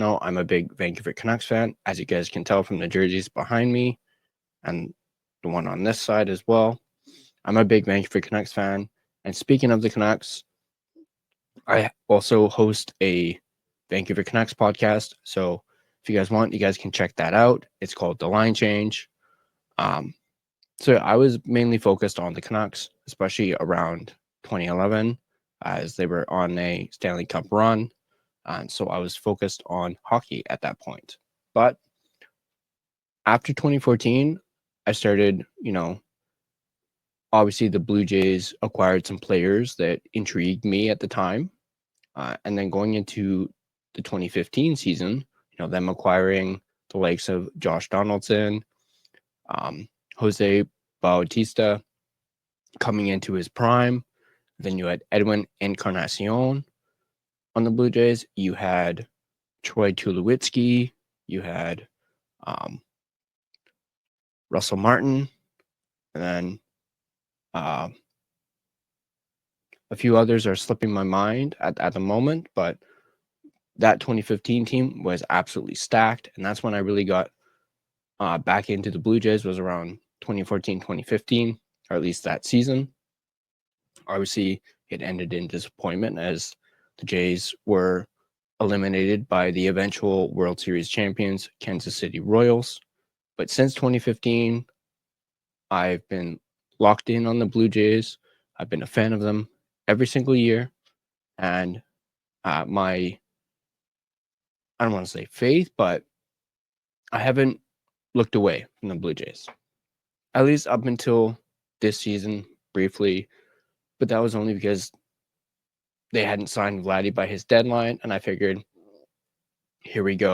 know, I'm a big Vancouver Canucks fan, as you guys can tell from the jerseys behind me and the one on this side as well. I'm a big Vancouver Canucks fan. And speaking of the Canucks, I also host a Vancouver Canucks podcast. So if you guys want, you guys can check that out. It's called The Line Change. So I was mainly focused on the Canucks, especially around 2011, as they were on a Stanley Cup run. And so I was focused on hockey at that point. But after 2014, I started, obviously the Blue Jays acquired some players that intrigued me at the time. And then going into the 2015 season, them acquiring the likes of Josh Donaldson, Jose Bautista coming into his prime. Then you had Edwin Encarnacion on the Blue Jays. You had Troy Tulowitzki. You had Russell Martin. And then a few others are slipping my mind at the moment. But that 2015 team was absolutely stacked. And that's when I really got back into the Blue Jays, was around 2014, 2015, or at least that season. Obviously, it ended in disappointment as the Jays were eliminated by the eventual World Series champions, Kansas City Royals. But since 2015, I've been locked in on the Blue Jays. I've been a fan of them every single year. And I don't want to say faith, but I haven't looked away from the Blue Jays. At least up until this season, briefly. But that was only because they hadn't signed Vladdy by his deadline. And I figured, here we go.